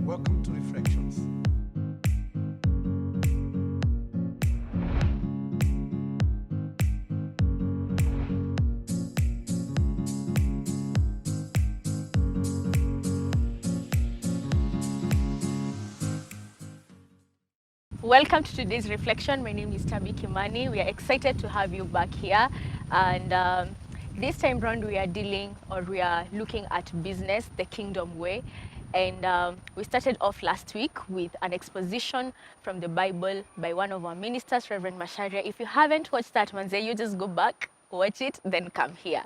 Welcome to Reflections. Welcome to today's reflection. My name is Tabi Kimani. We are excited to have you back here. And this time round, we are looking at business, the kingdom way. And we started off last week with an exposition from the Bible by one of our ministers, Reverend Masharia. If you haven't watched that one, you just go back, watch it, then come here.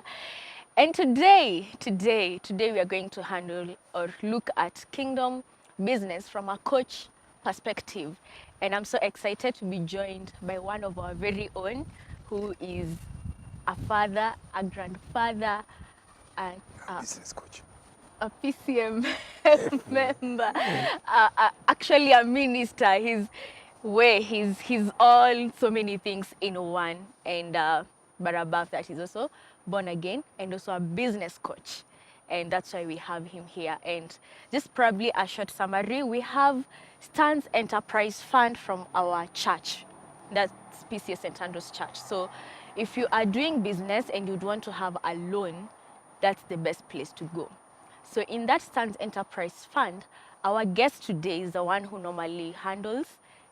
And today we are going to handle or look at kingdom business from a coach perspective. And I'm so excited to be joined by one of our very own who is a father, a grandfather, and Business coach. a PCM member, actually a minister. He's all so many things in one. And but above that, he's also born again and also a business coach. And that's why we have him here. And just probably a short summary, we have Stan's Enterprise Fund from our church. That's PCS St. Andrew's Church. So if you are doing business and you'd want to have a loan, that's the best place to go. So in that Stan's Enterprise Fund, our guest today is the one who normally handles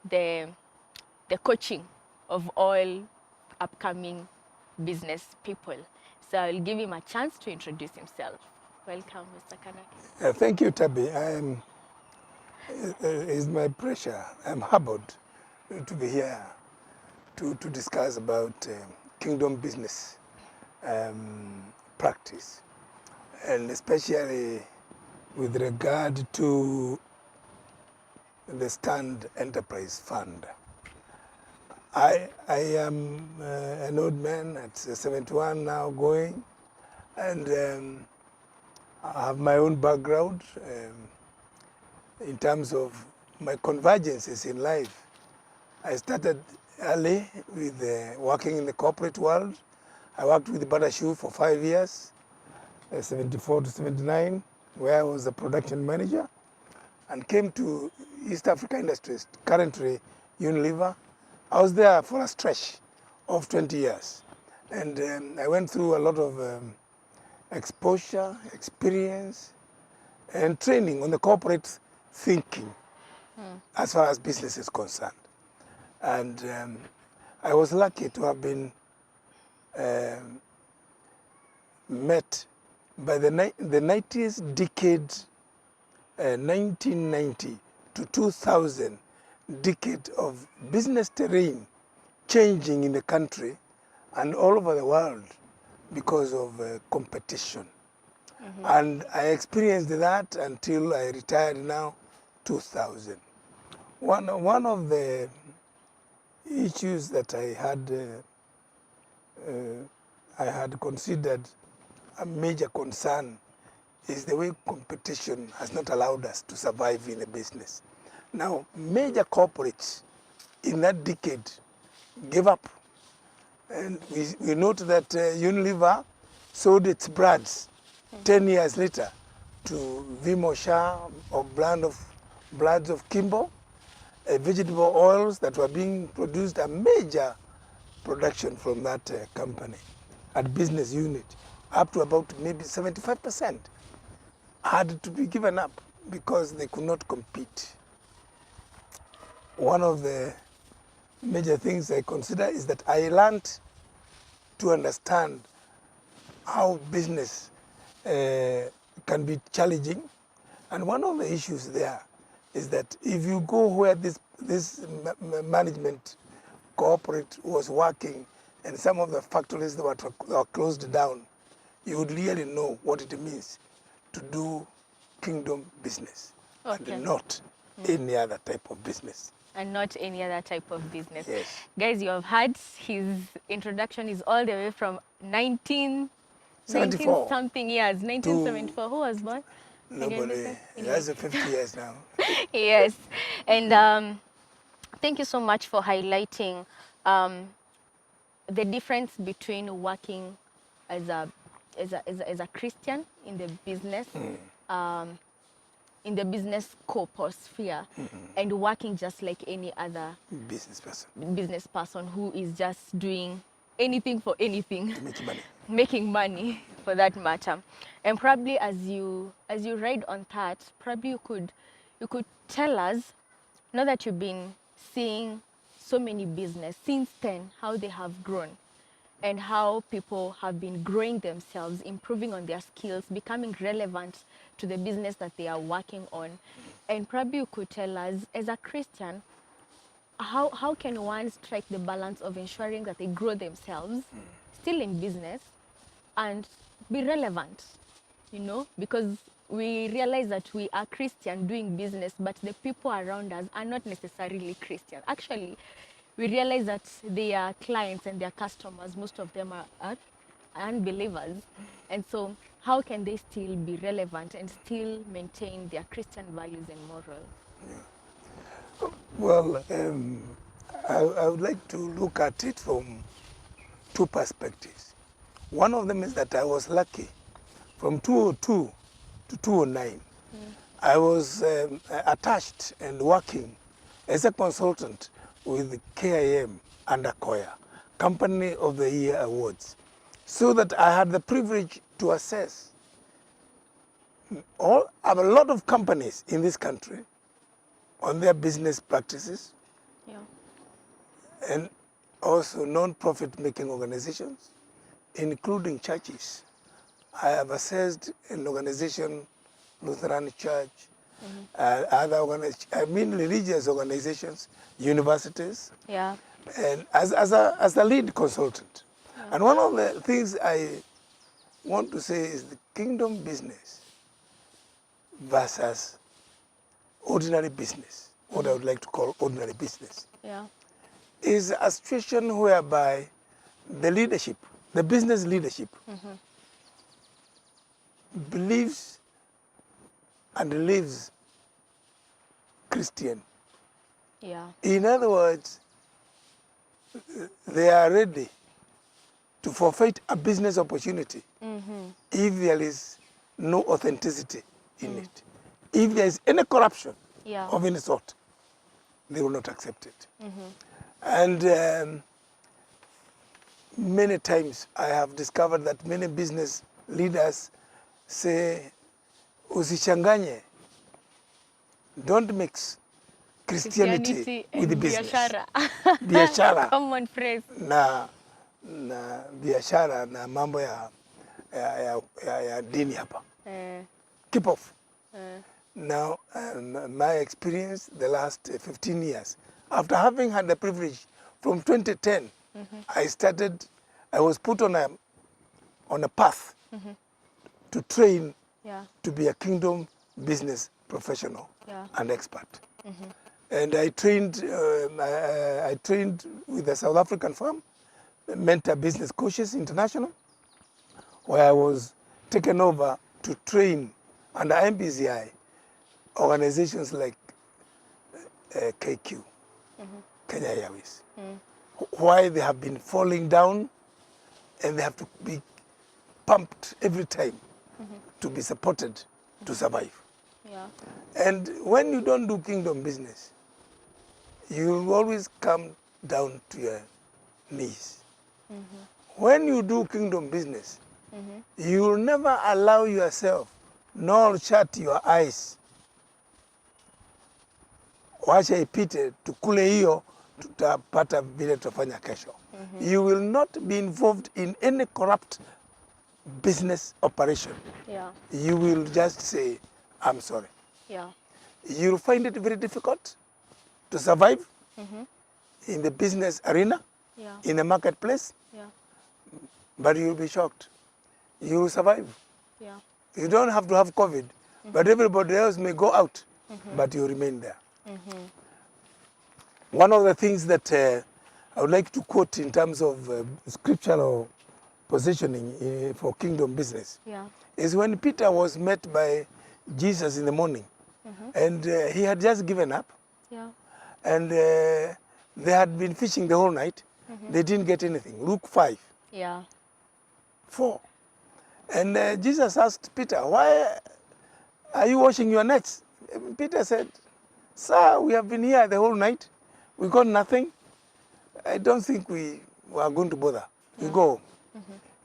the coaching of all upcoming business people. So I'll give him a chance to introduce himself. Welcome, Mr. Kanake. Thank you, Tabi. It's my pleasure. I'm humbled to be here to discuss about kingdom business practice, and especially with regard to the Stand Enterprise Fund. I am an old man at 71 now going, and I have my own background in terms of my convergences in life. I started early with working in the corporate world. I worked with Bata Shoe for 5 years, 74 to 79, where I was a production manager, and came to East Africa Industries, currently Unilever. I was there for a stretch of 20 years. And I went through a lot of exposure, experience, and training on the corporate thinking as far as business is concerned. And I was lucky to have been met by the 90s decade, 1990 to 2000 decade of business terrain changing in the country and all over the world because of competition. And I experienced that until I retired now, 2000. One of the issues that I had considered a major concern is the way competition has not allowed us to survive in the business. Now, major corporates in that decade gave up. And we note that Unilever sold its brands 10 years later to Vimo Shah, or brands of Kimbo, vegetable oils that were being produced, a major production from that company at business unit, up to about maybe 75%, had to be given up because they could not compete. One of the major things I consider is that I learned to understand how business can be challenging. And one of the issues there is that if you go where this management corporate was working and some of the factories that were closed down, you would really know what it means to do kingdom business, and not any other type of business. And not any other type of business. Yes. Guys, you have heard his introduction is all the way from 19 something years, 1974. Who was born? Nobody. That's 50 years now. Yes. And thank you so much for highlighting the difference between working as a Christian in the business in the business scope or sphere and working just like any other business person who is just doing anything for anything, Make money. making money for that matter. And probably as you ride on that, probably you could tell us, now that you've been seeing so many business since then, how they have grown and how people have been growing themselves, improving on their skills, becoming relevant to the business that they are working on. And probably you could tell us, as a Christian, how can one strike the balance of ensuring that they grow themselves, still in business, and be relevant, you know? Because we realize that we are Christian doing business, but the people around us are not necessarily Christian. Actually, we realize that their clients and their customers, most of them are unbelievers. And so how can they still be relevant and still maintain their Christian values and moral? Well, I would like to look at it from two perspectives. One of them is that I was lucky. From 202 to 209, I was attached and working as a consultant with KIM and Akoya, Company of the Year Awards, so that I had the privilege to assess a lot of companies in this country on their business practices, Yeah. and also non-profit making organizations, including churches. I have assessed an organization, Lutheran Church, religious organizations, universities, Yeah. and as a lead consultant. Yeah. And one of the things I want to say is the kingdom business versus ordinary business, what I would like to call ordinary business, Yeah. is a situation whereby the leadership, the business leadership, believes and lives Christian. Yeah. In other words, they are ready to forfeit a business opportunity if there is no authenticity in it. If there is any corruption Yeah. of any sort, they will not accept it. And many times I have discovered that many business leaders say, usichanganye, don't mix Christianity with the business. Biashara. Biashara Common phrase. na biashara na mambo ya dini hapa. Keep off. Now, my experience the last 15 years, after having had the privilege from 2010, I was put on a path to train to be a kingdom business professional and expert. And I trained with a South African firm, Mentor Business Coaches International, where I was taken over to train under MBCI organizations like KQ, Kenya Airways, why they have been falling down and they have to be pumped every time to be supported to survive. Yeah. And when you don't do kingdom business, you will always come down to your knees. When you do kingdom business, you will never allow yourself nor shut your eyes. Wacha ipite, tukule hiyo, tutapata vile tutafanya kesho. You will not be involved in any corrupt business operation. Yeah. You will just say, I'm sorry. Yeah. You'll find it very difficult to survive in the business arena, Yeah. in the marketplace, Yeah. but you'll be shocked. You will survive. Yeah. You don't have to have COVID, but everybody else may go out, but you remain there. One of the things that I would like to quote in terms of scriptural positioning for kingdom business Yeah. is when Peter was met by Jesus in the morning, and he had just given up, Yeah. and they had been fishing the whole night. They didn't get anything. Luke 5, Yeah. 4. And Jesus asked Peter, why are you washing your nets? Peter said, sir, we have been here the whole night. We got nothing. I don't think we are going to bother. We go home.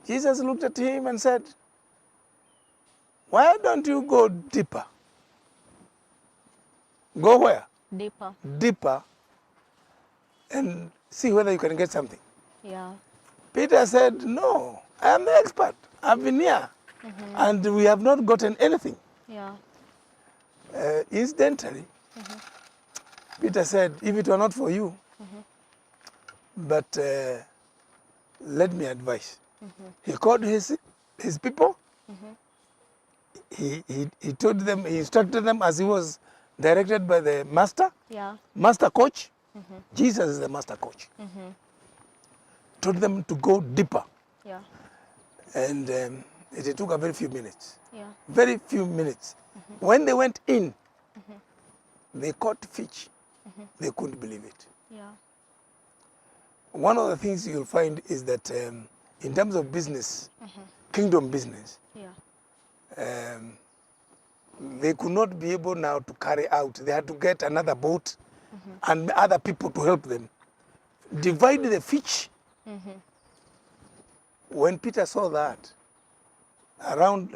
Jesus looked at him and said, why don't you go deeper? Go where? Deeper. Deeper and see whether you can get something. Yeah. Peter said, no, I am the expert. I've been here and we have not gotten anything. Yeah. Incidentally, Peter said, if it were not for you, but let me advise. He called his people. He told them, he instructed them as he was directed by the master, master coach. Jesus is the master coach. Told them to go deeper. Yeah. And it took a very few minutes. Yeah. Very few minutes. When they went in, they caught fish. They couldn't believe it. Yeah. One of the things you'll find is that in terms of business, kingdom business, they could not be able now to carry out. They had to get another boat and other people to help them. Divide the fish. When Peter saw that, around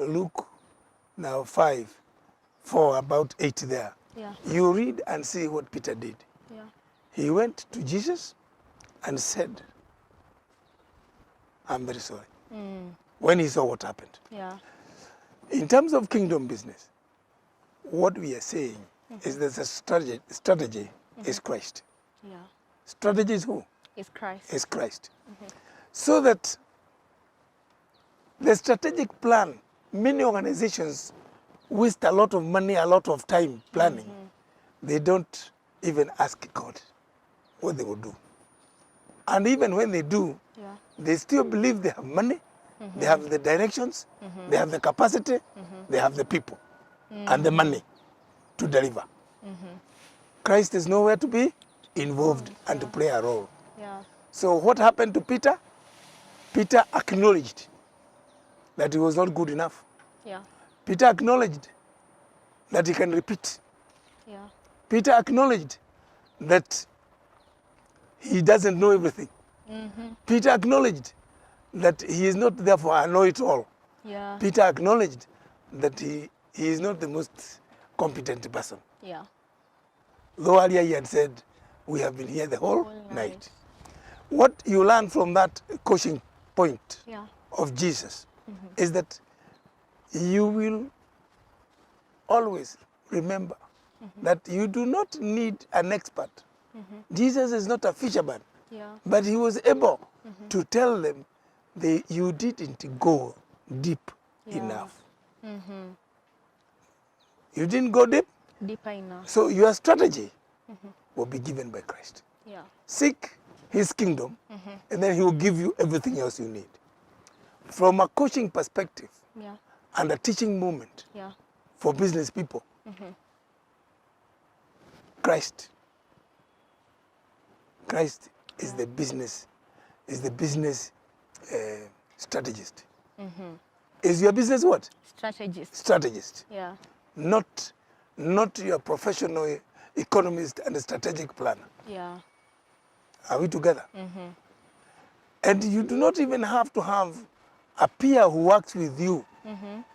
Luke now 5:4, about 8 there, you read and see what Peter did. Yeah. He went to Jesus and said, I'm very sorry. When he saw what happened. Yeah. In terms of kingdom business, what we are saying is that the strategy is Christ. Yeah. Strategy is who? It's Christ. Is Christ. So that the strategic plan, many organizations waste a lot of money, a lot of time planning. They don't even ask God what they will do. And even when they do, they still believe they have money, they have the directions, they have the capacity, they have the people and the money to deliver. Christ is nowhere to be involved and to play a role. Yeah. So what happened to Peter? Peter acknowledged that he was not good enough. Yeah. Peter acknowledged that he can repeat. Yeah. Peter acknowledged that he doesn't know everything. Peter acknowledged that he is not therefore a know-it-all. Yeah. Peter acknowledged that he is not the most competent person. Yeah. Though earlier he had said, we have been here the whole Whole night. night. What you learn from that coaching point Yeah. of Jesus is that you will always remember that you do not need an expert. Jesus is not a fisherman, Yeah. but he was able to tell them you didn't go deep enough. You didn't go deep, Deeper enough. so your strategy will be given by Christ. Yeah. Seek his kingdom, and then he will give you everything else you need. From a coaching perspective Yeah. and a teaching moment Yeah. for business people, Christ is the business, strategist. Is your business what? Strategist. Strategist. Yeah. Not your professional economist and strategic planner. Yeah. Are we together? And you do not even have to have a peer who works with you,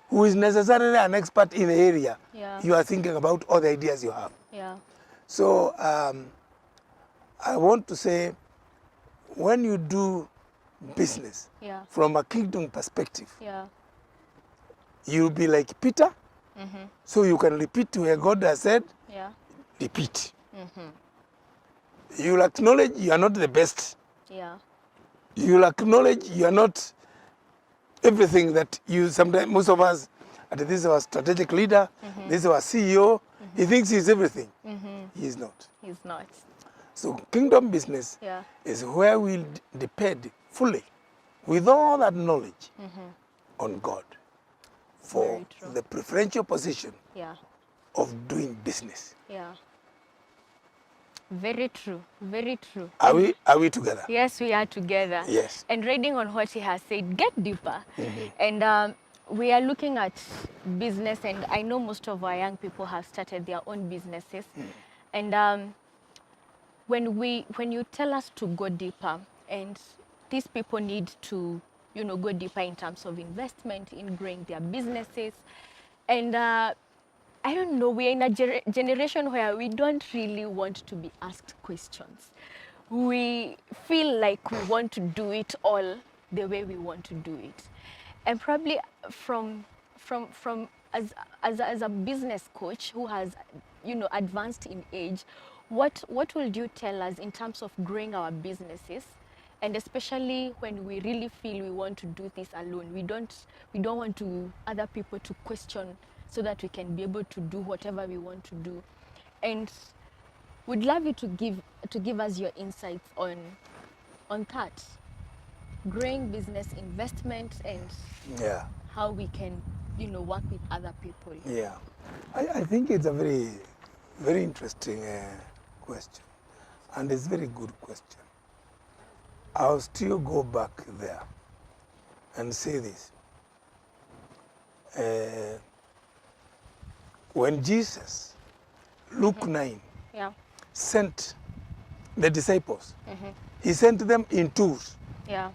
who is necessarily an expert in the area you are thinking about or the ideas you have. Yeah. So I want to say, when you do business from a kingdom perspective, you'll be like Peter, so you can repeat to where God has said, repeat. You'll acknowledge you are not the best. Yeah. You'll acknowledge you are not everything that you sometimes, most of us, and this is our strategic leader, this is our CEO, he thinks he's everything. He is not. He's not. So kingdom business is where we depend fully, with all that knowledge, on God for the preferential position of doing business. Yeah. Very true. Very true. Are we together? Yes, we are together. Yes. And reading on what he has said, get deeper. And we are looking at business, and I know most of our young people have started their own businesses. And when you tell us to go deeper, and these people need to, you know, go deeper in terms of investment in growing their businesses. And I don't know, we're in a generation where we don't really want to be asked questions. We feel like we want to do it all the way we want to do it. And probably from as a business coach who has, you know, advanced in age, what would you tell us in terms of growing our businesses, and especially when we really feel we want to do this alone, we don't want to other people to question, so that we can be able to do whatever we want to do. And would love you to give us your insights on that, growing business investment, and Yeah. how we can, you know, work with other people. Yeah. I think it's a very, very interesting question. And it's a very good question. I'll still go back there and say this. When Jesus, Luke 9, Yeah. sent the disciples, he sent them in twos. Yeah.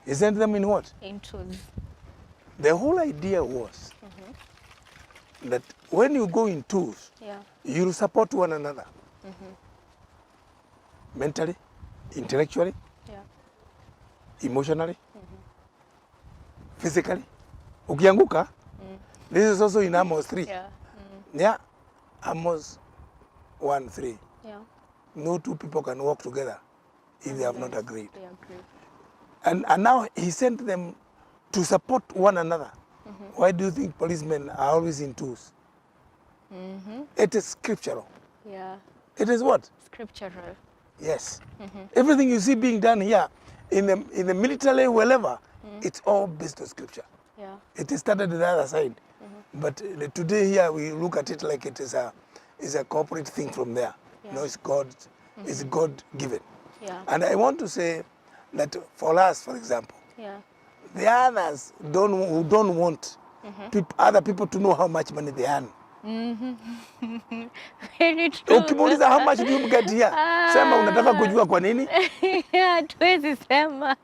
He sent them in what? In twos. The whole idea was that when you go in twos, Yeah. you'll support one another. Mentally, intellectually, Yeah. emotionally, physically. Ukianguka, this is also in Amos 3. Yeah. Yeah, Amos 1:3. Yeah. No two people can walk together if they have not agreed. They agree. And now he sent them to support one another. Why do you think policemen are always in twos? It is scriptural. Yeah. It is what? Scriptural. Yes. Everything you see being done here in the military, wherever, it's all based on scripture. Yeah. It is started the other side. But today here we look at it like it is a corporate thing from there. Yeah. No, it's God, it's God given. Yeah. And I want to say that for us, for example, Yeah. the others who don't want other people to know how much money they earn. Very true. Ukimuuliza how much do you get here? Sema unataka kujua kwa nini? Hatuwezi sema.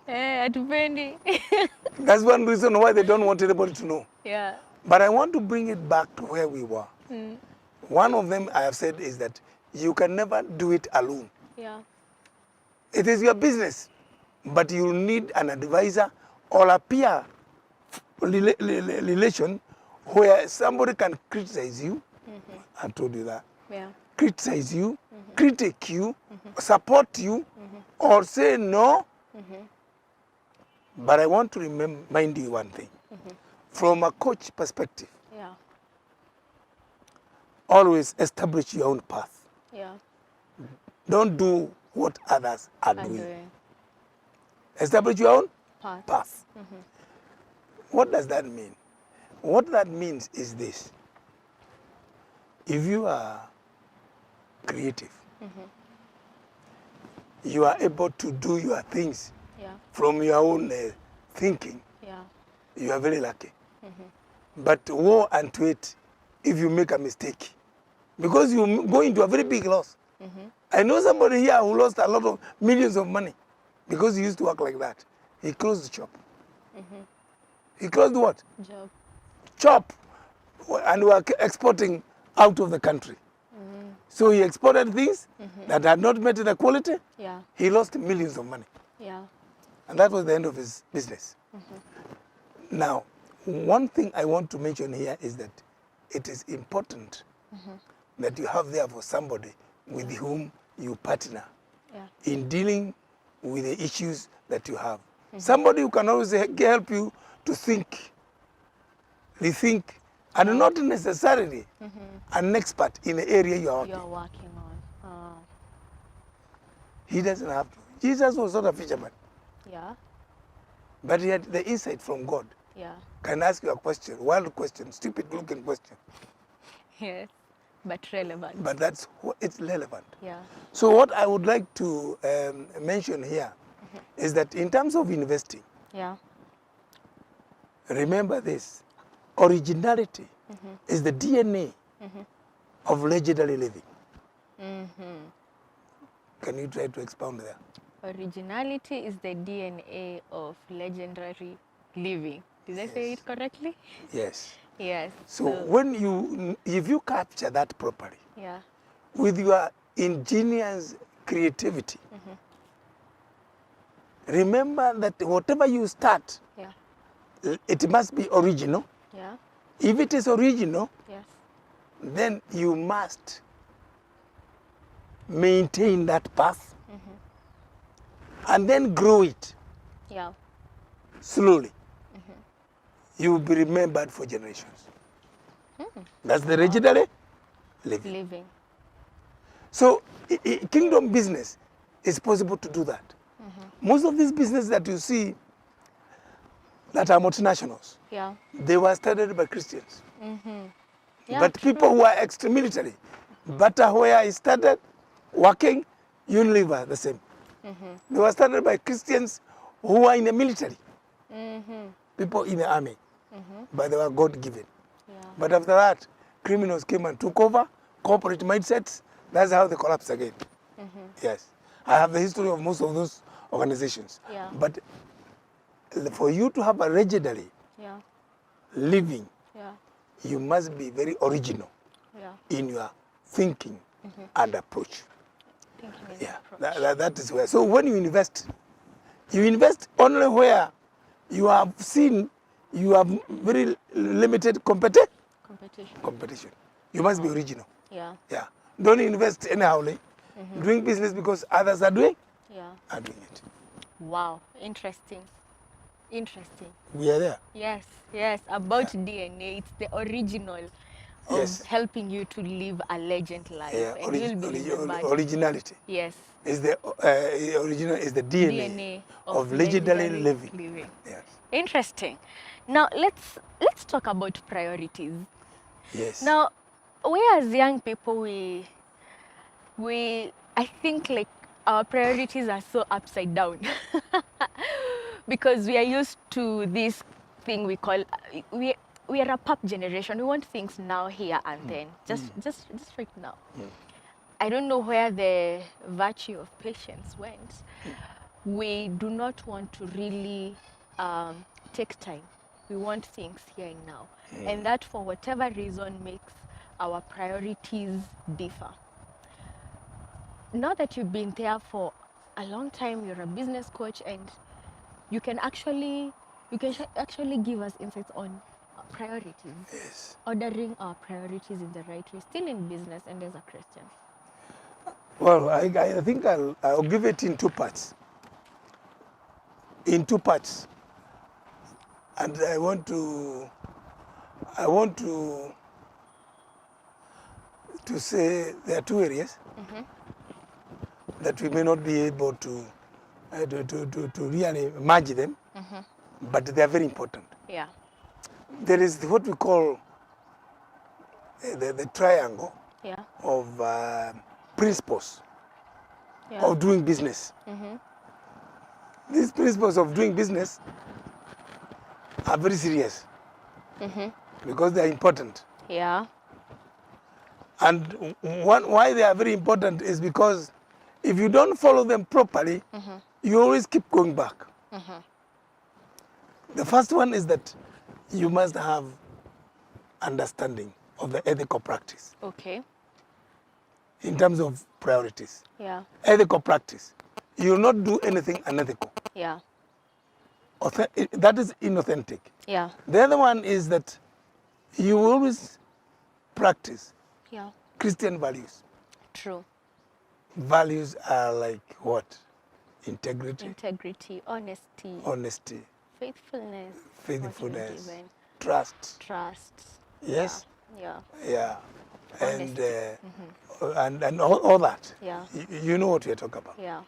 Hatupendi. That's one reason why they don't want anybody to know. Yeah. But I want to bring it back to where we were. One of them I have said is that you can never do it alone. Yeah. It is your business, but you need an advisor or a peer relation where somebody can criticize you. I told you that. Yeah. Criticize you, critique you, support you, or say no. But I want to remind you one thing. From a coach perspective, Yeah. always establish your own path. Yeah. Don't do what others are I'm doing. doing Establish your own part. path. What does that mean? What that means is this. If you are creative, you are able to do your things Yeah. from your own thinking, Yeah. you are very lucky. But woe unto it if you make a mistake, because you go into a very big loss. I know somebody here who lost a lot of millions of money because he used to work like that. He closed the shop. He closed what? Job. Shop. And we are exporting out of the country. So he exported things that had not met the quality. Yeah. He lost millions of money. Yeah. And that was the end of his business. Now, one thing I want to mention here is that it is important that you have there for somebody with whom you partner Yeah. in dealing with the issues that you have. Somebody who can always help you to think, rethink, and not necessarily an expert in the area you are working. You're working on. He doesn't have to. Jesus was not a fisherman, Yeah. but he had the insight from God. Yeah. Can ask you a question, wild question, stupid looking question, Yes. But relevant. but that's what it's relevant. Yeah. So what I would like to mention here is that in terms of investing, Yeah. Remember this. Originality is the DNA of legendary living. Can you try to expound there? Originality is the DNA of legendary living. Did I say it correctly? Yes. Yes. So if you capture that properly, yeah. with your ingenious creativity, remember that whatever you start, Yeah. it must be original. Yeah. If it is original, Yes. then you must maintain that path and then grow it Yeah. slowly. You will be remembered for generations. That's the legendary living. Living. So kingdom business is possible to do that. Most of these businesses that you see that are multinationals, Yeah. they were started by Christians. Yeah, But people who are extra-military, Bata where I started working, Unilever the same. They were started by Christians who are in the military, people in the army, but they were God-given. Yeah. But after that, criminals came and took over, corporate mindsets, that's how they collapsed again. Yes. I have the history of most of those organizations. Yeah. But for you to have a legendary Yeah. living, Yeah. you must be very original Yeah. in your thinking and approach. Thinking is Yeah, approach. that is where. So when you invest only where you have seen you have very limited competition. You must be original. Yeah. Yeah. Don't invest anyhow. Doing business because others are doing it. Wow. Interesting. Interesting. We are there. Yes. Yes. About DNA, it's the original of Yes. helping you to live a legend life, and you'll be remembered. Originality Yes. is the original is the DNA of legendary living. Yes. Interesting. Now let's talk about priorities. Yes. Now, we as young people, I think like our priorities are so upside down because we are used to this thing we call we are a pop generation. We want things now, here and then, just right now. I don't know where the virtue of patience went. We do not want to really take time. We want things here and now. And that, for whatever reason, makes our priorities differ. Now that you've been there for a long time, you're a business coach, and you can actually give us insights on priorities. Yes. Ordering our priorities in the right way, still in business and as a Christian. Well, I think I'll give it in two parts. And I want to say there are two areas that we may not be able to really merge them, but they are very important. Yeah. There is what we call the triangle Yeah. of principles Yeah. of doing business. These principles of doing business are very serious because they are important. Yeah. And why they are very important is because if you don't follow them properly, you always keep going back. The first one is that you must have understanding of the ethical practice Okay. in terms of priorities. Yeah. Ethical practice. You will not do anything unethical. Yeah. That is inauthentic. Yeah. The other one is that you will always practice Yeah. Christian values. True. Values are like what? Integrity, honesty, faithfulness, faithfulness, given, trust. Yeah. Yes. Yeah. And all that. Yeah. You know what we are talking about. Yeah.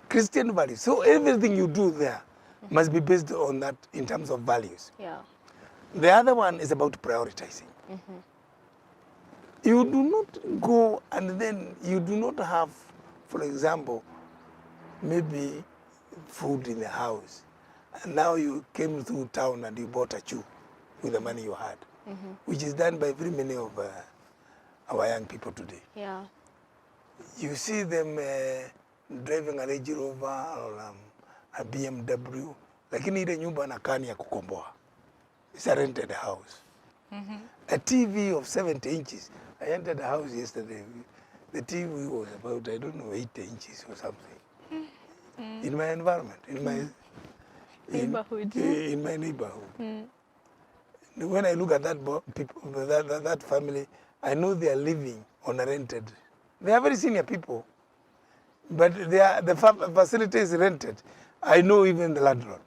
Christian values. So everything you do there must be based on that in terms of values. Yeah. The other one is about prioritizing. You do not go and then you do not have, for example, maybe food in the house and now you came through town and you bought a shoe with the money you had, which is done by very many of our young people today. Yeah. You see them driving a Range Rover or a BMW, lakini ile nyumba anakaa ni ya kukomboa. It's a rented house. A TV of 70 inches. I entered the house yesterday. The TV was about, I don't know, 80 inches or something. In my environment, in my Neighborhood. In my neighborhood. When I look at that people, that family, I know they are living on a rented. They are very senior people, but the facility is rented. I know even the landlord.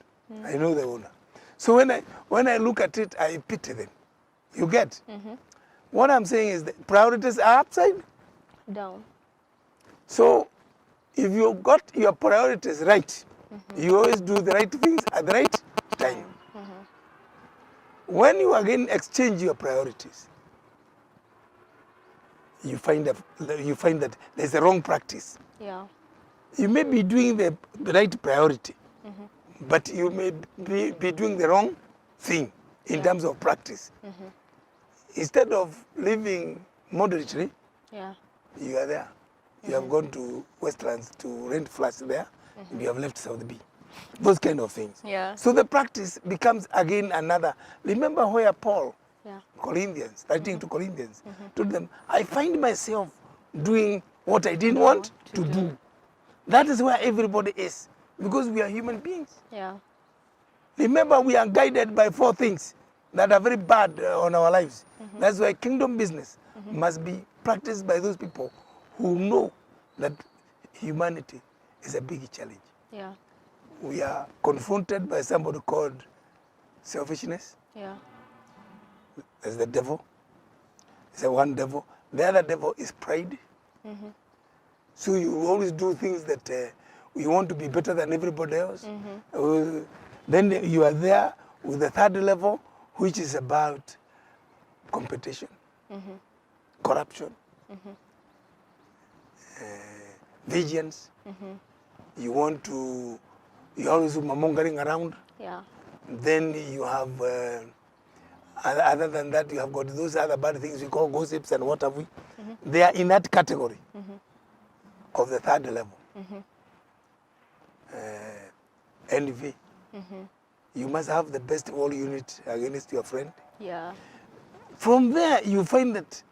I know the owner. So when I look at it, I pity them. You get? What I'm saying is that priorities are upside down. So if you got your priorities right, you always do the right things at the right time. When you again exchange your priorities, you find that there's a wrong practice. Yeah. You may be doing the right priority, but you may be doing the wrong thing in terms of practice. Instead of living moderately, you are there. You have gone to Westlands to rent flats there, and you have left South B. Those kind of things. Yeah. So the practice becomes again another. Remember where Paul, Corinthians, writing to Corinthians, told them, I find myself doing what I didn't want to do. That is where everybody is, because we are human beings. Yeah. Remember, we are guided by 4 things that are very bad on our lives. That's why kingdom business must be practiced by those people who know that humanity is a big challenge. Yeah. We are confronted by somebody called selfishness. Yeah. There's the devil. It's a one devil. The other devil is pride. So you always do things that you want to be better than everybody else. Then you are there with the third level, which is about competition, corruption, vengeance. You want to, you always mongering around. Yeah. Then you have, other than that, you have got those other bad things we call gossips and what have we. They are in that category of the third level. Envy. You must have the best all unit against your friend. Yeah. From there, you find that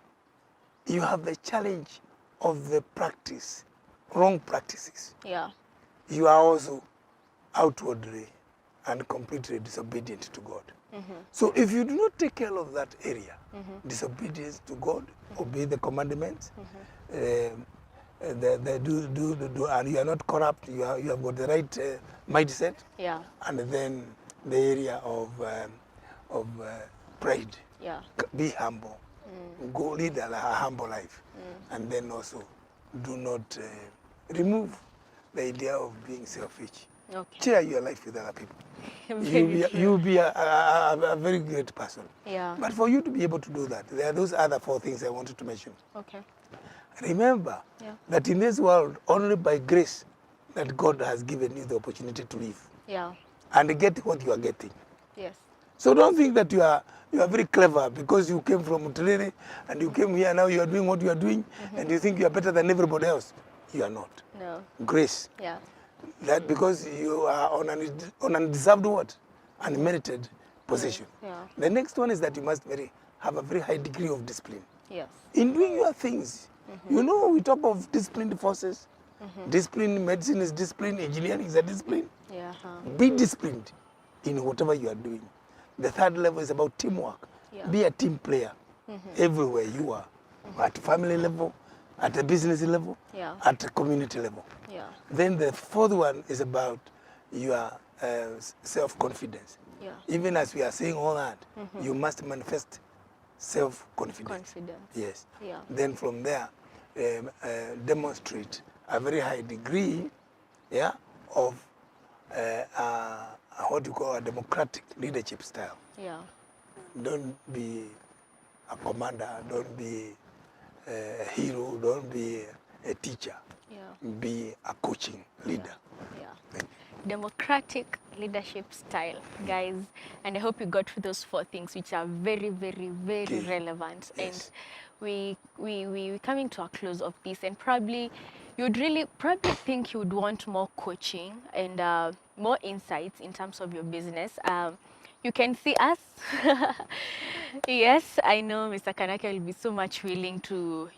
you have the challenge of the practice, wrong practices. Yeah. You are also outwardly and completely disobedient to God. So if you do not take care of that area, disobedience to God, obey the commandments, and you are not corrupt, you have got the right mindset, and then the area of pride. Yeah. Be humble. Go lead a humble life. And then also do not remove the idea of being selfish. Okay. Share your life with other people. Very true. You'll be a very great person. Yeah. But for you to be able to do that, there are those other 4 things I wanted to mention. Okay. Remember that in this world, only by grace that God has given you the opportunity to live. Yeah. And get what you are getting. Yes. So don't think that you are very clever because you came from Mutelere and you came here, now you are doing what you are doing, and you think you are better than everybody else. You are not. No. Grace. Yeah. That because you are on an undeserved what? Unmerited position. Yeah. The next one is that you must have a very high degree of discipline. Yes. In doing your things. You know, we talk of disciplined forces. Discipline, medicine is discipline, engineering is a discipline. Yeah. Be disciplined in whatever you are doing. The third level is about teamwork. Yeah. Be a team player everywhere you are. At family level, at a business level, at a community level. Yeah. Then the 4th one is about your self-confidence. Yeah. Even as we are saying all that, you must manifest self-confidence. Yes. Yeah. Then from there, demonstrate a very high degree of what you call a democratic leadership style. Yeah. Don't be a commander, don't be a hero, don't be a teacher. Yeah. Be a coaching leader. Yeah. democratic leadership style, guys. And I hope you got through those 4 things, which are very, very, very Okay. relevant. Yes. And we're coming to a close of this, and probably you'd really probably think you'd want more coaching and more insights in terms of your business. You can see us. Yes, I know Mr. Kanake will be so much willing to,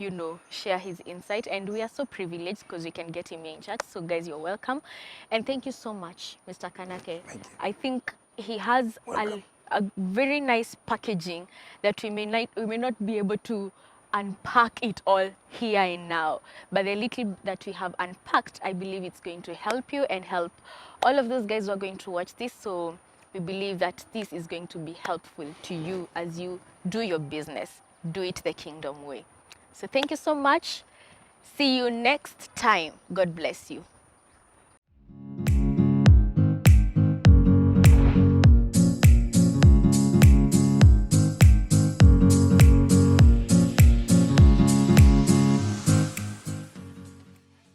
share his insight. And we are so privileged because we can get him here in chat. So guys, you're welcome. And thank you so much, Mr. Kanake. Thank you. I think he has Welcome. a very nice packaging that we may not be able to unpack it all here and now. But the little that we have unpacked, I believe it's going to help you and help all of those guys who are going to watch this. So we believe that this is going to be helpful to you as you do your business. Do it the kingdom way. So thank you so much. See you next time. God bless you.